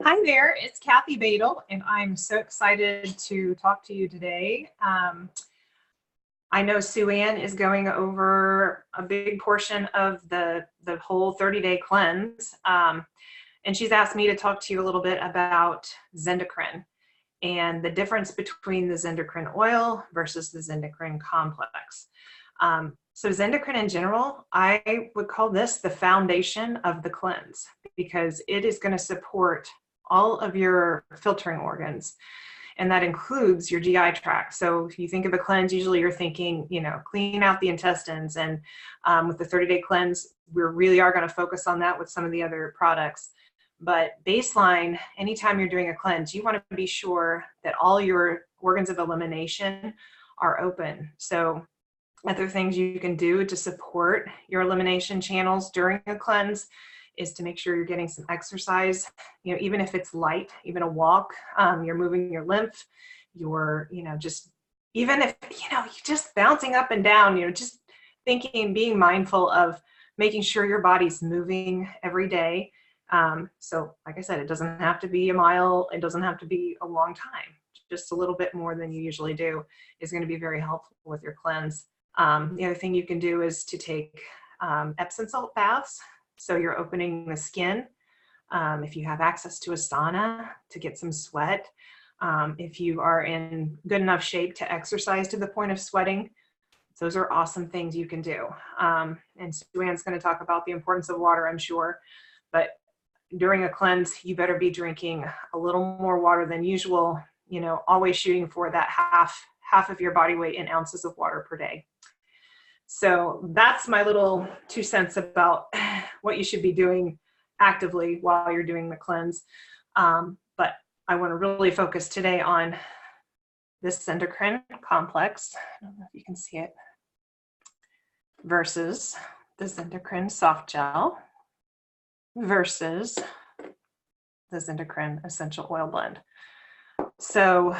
Hi there, it's Kathy Badel, and I'm so excited to talk to you today. I know Sue Ann is going over a big portion of the whole 30-day cleanse, and she's asked me to talk to you a little bit about Zendocrine and the difference between the Zendocrine oil versus the Zendocrine complex. So Zendocrine in general, I would call this the foundation of the cleanse because it is going to support all of your filtering organs, and that includes your GI tract. So if you think of a cleanse, usually you're thinking, clean out the intestines, and with the 30-day cleanse, we really are going to focus on that with some of the other products. But baseline, anytime you're doing a cleanse, you want to be sure that all your organs of elimination are open. So other things you can do to support your elimination channels during a cleanse is to make sure you're getting some exercise, even if it's light, even a walk, you're moving your lymph, you're, even if, you're just bouncing up and down, just thinking, being mindful of making sure your body's moving every day. So like I said, it doesn't have to be a mile. It doesn't have to be a long time. Just a little bit more than you usually do is going to be very helpful with your cleanse. The other thing you can do is to take Epsom salt baths. So you're opening the skin. If you have access to a sauna to get some sweat, if you are in good enough shape to exercise to the point of sweating, those are awesome things you can do. And Sue Ann's going to talk about the importance of water, I'm sure. But during a cleanse, you better be drinking a little more water than usual, always shooting for that half of your body weight in ounces of water per day. So that's my little 2 cents about what you should be doing actively while you're doing the cleanse. But I want to really focus today on this Zendocrine complex. I don't know if you can see it, versus the Zendocrine Softgel versus the Zendocrine essential oil blend. So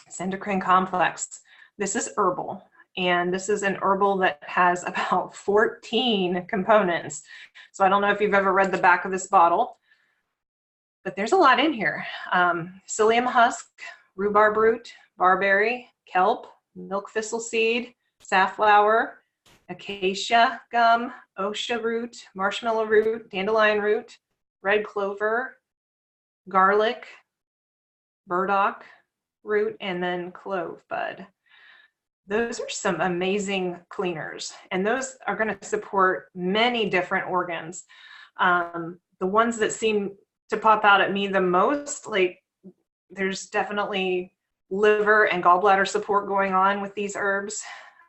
Zendocrine complex, this is herbal. And this is an herbal that has about 14 components. So I don't know if you've ever read the back of this bottle, but there's a lot in here. Psyllium husk, rhubarb root, barberry, kelp, milk thistle seed, safflower, acacia gum, osha root, marshmallow root, dandelion root, red clover, garlic, burdock root, and then clove bud. Those are some amazing cleaners, and those are going to support many different organs. The ones that seem to pop out at me the most, like there's definitely liver and gallbladder support going on with these herbs.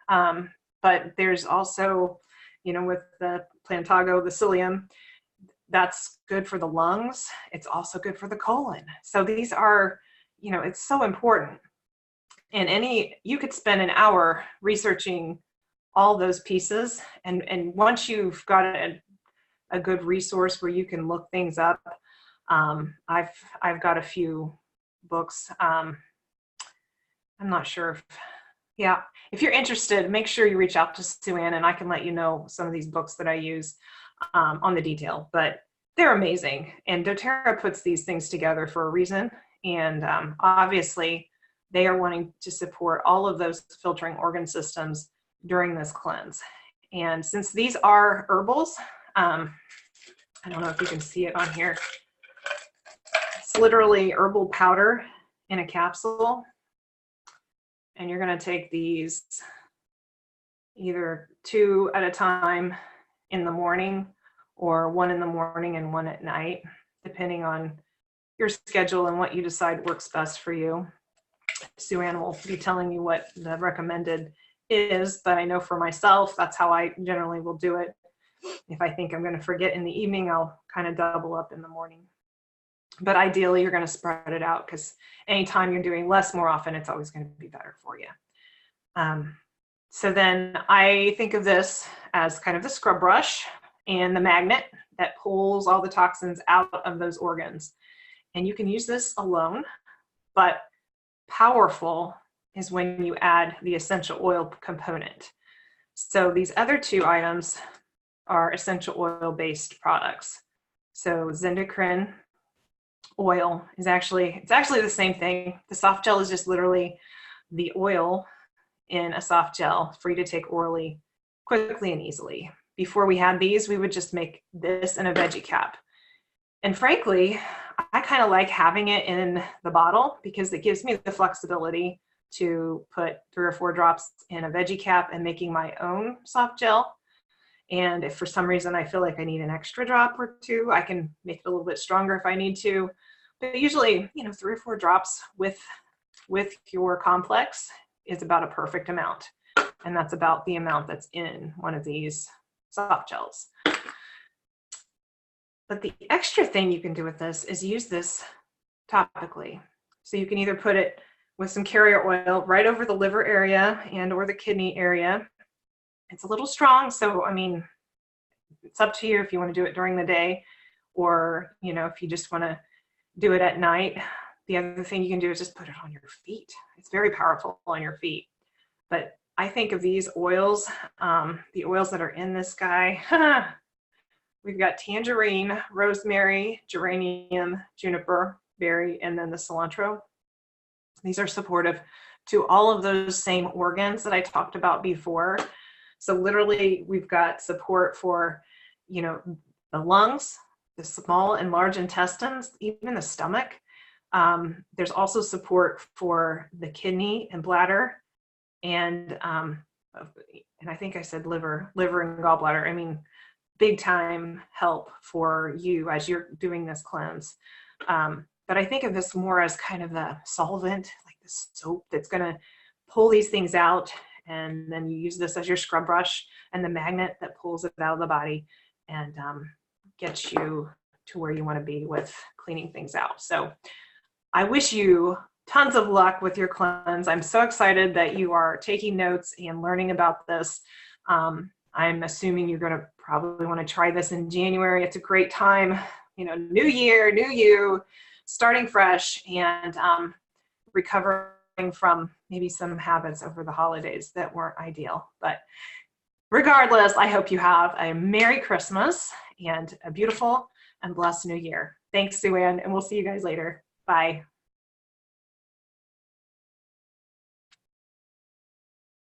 But there's also, with the plantago, the psyllium, that's good for the lungs. It's also good for the colon. So these are, it's so important. And you could spend an hour researching all those pieces. And once you've got a good resource where you can look things up, I've got a few books. I'm not sure if you're interested, make sure you reach out to Sue Ann, and I can let you know some of these books that I use on the detail, but they're amazing. And doTERRA puts these things together for a reason. And obviously, they are wanting to support all of those filtering organ systems during this cleanse. And since these are herbals, I don't know if you can see it on here. It's literally herbal powder in a capsule. And you're going to take these either 2 at a time in the morning, or 1 in the morning and 1 at night, depending on your schedule and what you decide works best for you. Sue Ann will be telling you what the recommended is, but I know for myself, that's how I generally will do it. If I think I'm going to forget in the evening, I'll kind of double up in the morning. But ideally, you're going to spread it out, because anytime you're doing less more often, it's always going to be better for you. So then I think of this as kind of the scrub brush and the magnet that pulls all the toxins out of those organs. And you can use this alone, but powerful is when you add the essential oil component. So these other 2 items are essential oil based products. So Zendocrine oil is it's actually the same thing. The soft gel is just literally the oil in a soft gel for you to take orally quickly and easily. Before we had these, we would just make this in a veggie cap. And frankly, I kind of like having it in the bottle because it gives me the flexibility to put 3 or 4 drops in a veggie cap and making my own soft gel. And if for some reason I feel like I need an extra drop or 2, I can make it a little bit stronger if I need to. But usually, 3 or 4 drops with your complex is about a perfect amount. And that's about the amount that's in one of these soft gels. But the extra thing you can do with this is use this topically. So you can either put it with some carrier oil right over the liver area and or the kidney area. It's a little strong, so I mean, it's up to you if you want to do it during the day or, if you just want to do it at night. The other thing you can do is just put it on your feet. It's very powerful on your feet. But I think of these oils, the oils that are in this guy. We've got tangerine, rosemary, geranium, juniper, berry, and then the cilantro. These are supportive to all of those same organs that I talked about before. So literally we've got support for, the lungs, the small and large intestines, even the stomach. There's also support for the kidney and bladder, and I think I said liver and gallbladder. I mean, big time help for you as you're doing this cleanse. But I think of this more as kind of the solvent, like the soap that's going to pull these things out. And then you use this as your scrub brush and the magnet that pulls it out of the body and gets you to where you want to be with cleaning things out. So I wish you tons of luck with your cleanse. I'm so excited that you are taking notes and learning about this. I'm assuming you're going to probably want to try this in January. It's a great time, new year, new you, starting fresh and recovering from maybe some habits over the holidays that weren't ideal. But regardless, I hope you have a Merry Christmas and a beautiful and blessed New Year. Thanks, Sue Ann, and we'll see you guys later. Bye.